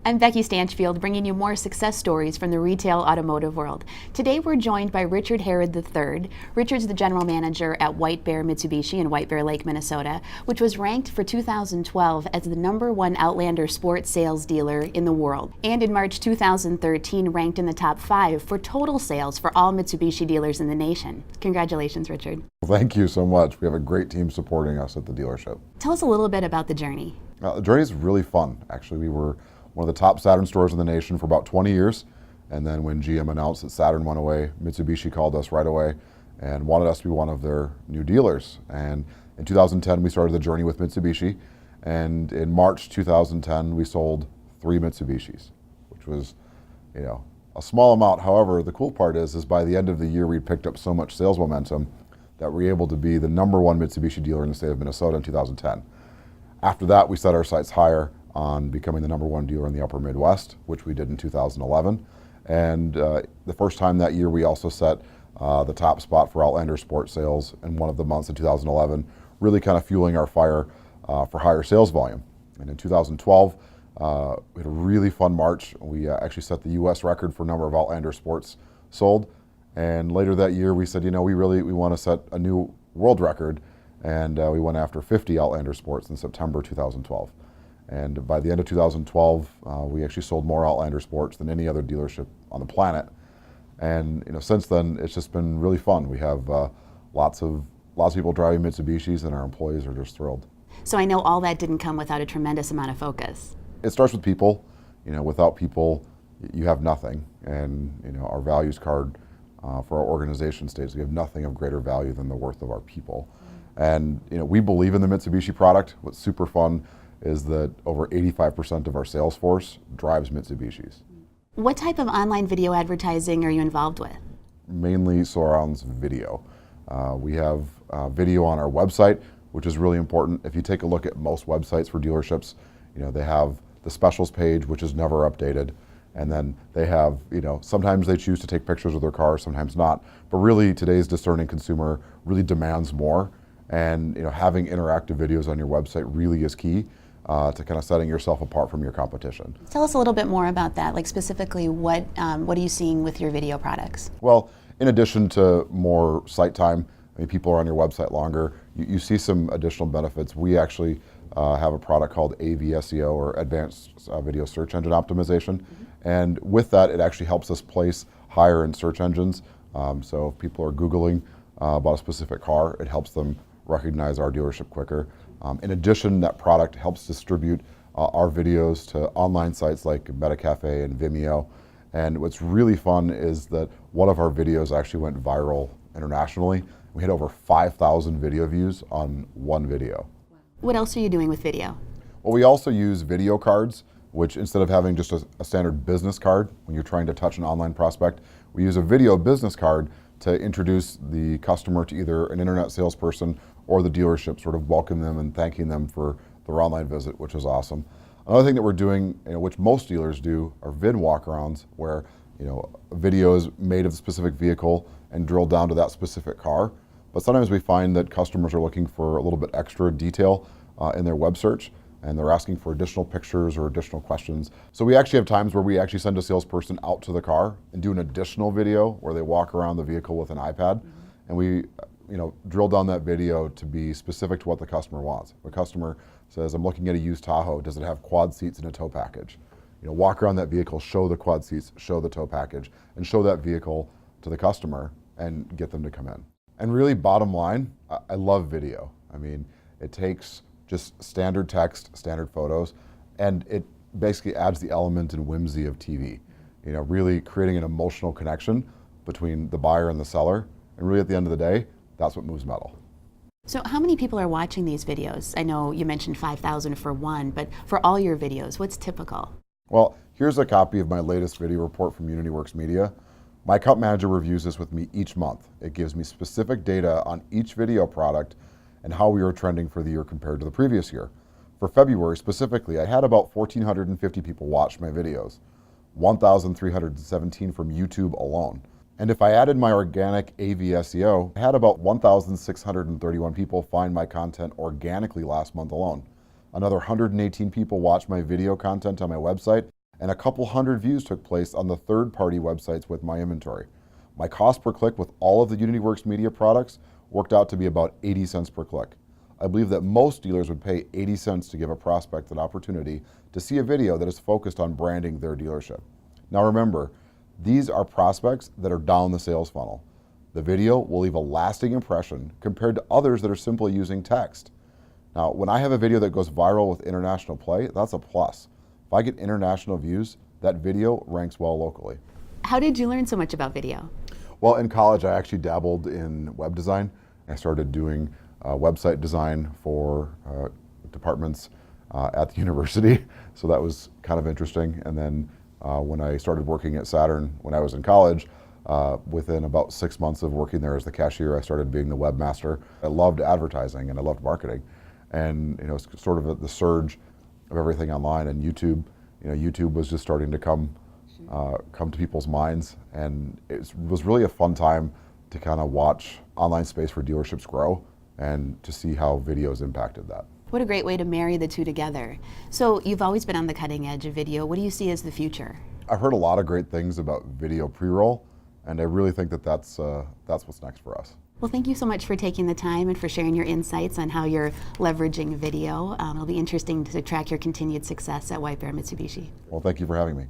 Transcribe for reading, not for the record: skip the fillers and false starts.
I'm Becky Stanchfield, bringing you more success stories from the retail automotive world. Today we're joined by Richard Herod III. Richard's the general manager at White Bear Mitsubishi in White Bear Lake, Minnesota, which was ranked for 2012 as the #1 Outlander sports sales dealer in the world, and in March 2013 ranked in the top 5 for total sales for all Mitsubishi dealers in the nation. Congratulations, Richard. Well, thank you so much. We have a great team supporting us at the dealership. Tell us a little bit about the journey. The journey is really fun. Actually, we were one of the top Saturn stores in the nation for about 20 years. And then when GM announced that Saturn went away, Mitsubishi called us right away and wanted us to be one of their new dealers. And in 2010, we started the journey with Mitsubishi. And in March 2010, we sold 3 Mitsubishis, which was, a small amount. However, the cool part is by the end of the year, we'd picked up so much sales momentum that we were able to be the #1 Mitsubishi dealer in the state of Minnesota in 2010. After that, we set our sights higher on becoming the #1 dealer in the upper Midwest, which we did in 2011. And the first time that year, we also set the top spot for Outlander sports sales in one of the months in 2011, really kind of fueling our fire for higher sales volume. And in 2012, we had a really fun March. We actually set the US record for number of Outlander sports sold. And later that year, we said, we want to set a new world record. And we went after 50 Outlander sports in September 2012. And by the end of 2012, we actually sold more Outlander sports than any other dealership on the planet. And since then, it's just been really fun. We have lots of people driving Mitsubishis, and our employees are just thrilled. So I know all that didn't come without a tremendous amount of focus. It starts with people. Without people, you have nothing. And our values card for our organization states we have nothing of greater value than the worth of our people. And we believe in the Mitsubishi product. What's super fun is that over 85% of our sales force drives Mitsubishis. What type of online video advertising are you involved with? Mainly surrounds video. We have video on our website, which is really important. If you take a look at most websites for dealerships, they have the specials page, which is never updated. And then they have, sometimes they choose to take pictures of their car, sometimes not. But really, today's discerning consumer really demands more. And having interactive videos on your website really is key to kind of setting yourself apart from your competition. Tell us a little bit more about that, like specifically what are you seeing with your video products? Well, in addition to more site time, people are on your website longer, you see some additional benefits. We actually have a product called AVSEO, or Advanced Video Search Engine Optimization. And with that, it actually helps us place higher in search engines. So if people are Googling about a specific car, it helps them recognize our dealership quicker. In addition, that product helps distribute our videos to online sites like MetaCafe and Vimeo. And what's really fun is that one of our videos actually went viral internationally. We had over 5,000 video views on one video. What else are you doing with video? Well, we also use video cards, which instead of having just a standard business card, when you're trying to touch an online prospect, we use a video business card to introduce the customer to either an internet salesperson or the dealership, sort of welcome them and thanking them for their online visit, which is awesome. Another thing that we're doing, which most dealers do, are vid walkarounds, where a video is made of a specific vehicle and drilled down to that specific car. But sometimes we find that customers are looking for a little bit extra detail in their web search, and they're asking for additional pictures or additional questions. So we actually have times where we actually send a salesperson out to the car and do an additional video where they walk around the vehicle with an iPad, and we drill down that video to be specific to what the customer wants. If a customer says, I'm looking at a used Tahoe, does it have quad seats and a tow package? Walk around that vehicle, show the quad seats, show the tow package, and show that vehicle to the customer and get them to come in. And really, bottom line, I love video. It takes just standard text, standard photos, and it basically adds the element and whimsy of TV. Really creating an emotional connection between the buyer and the seller. And really, at the end of the day, that's what moves metal. So how many people are watching these videos? I know you mentioned 5,000 for one, but for all your videos, what's typical? Well, here's a copy of my latest video report from UnityWorks Media. My account manager reviews this with me each month. It gives me specific data on each video product and how we are trending for the year compared to the previous year. For February specifically, I had about 1,450 people watch my videos, 1,317 from YouTube alone. And if I added my organic AVSEO, I had about 1,631 people find my content organically last month alone. Another 118 people watched my video content on my website, and a couple hundred views took place on the third-party websites with my inventory. My cost per click with all of the UnityWorks Media products worked out to be about 80 cents per click. I believe that most dealers would pay 80 cents to give a prospect an opportunity to see a video that is focused on branding their dealership. Now remember, these are prospects that are down the sales funnel. The video will leave a lasting impression compared to others that are simply using text. Now, when I have a video that goes viral with international play, that's a plus. If I get international views, that video ranks well locally. How did you learn so much about video? Well, in college, I actually dabbled in web design. I started doing website design for departments at the university, so that was kind of interesting. And then when I started working at Saturn when I was in college, within about 6 months of working there as the cashier, I started being the webmaster. I loved advertising and I loved marketing, and it's sort of the surge of everything online, and YouTube. YouTube was just starting to come to people's minds, and it was really a fun time to kind of watch online space for dealerships grow and to see how videos impacted that. What a great way to marry the two together. So you've always been on the cutting edge of video. What do you see as the future? I've heard a lot of great things about video pre-roll, and I really think that that's what's next for us. Well, thank you so much for taking the time and for sharing your insights on how you're leveraging video. It'll be interesting to track your continued success at White Bear Mitsubishi. Well, thank you for having me.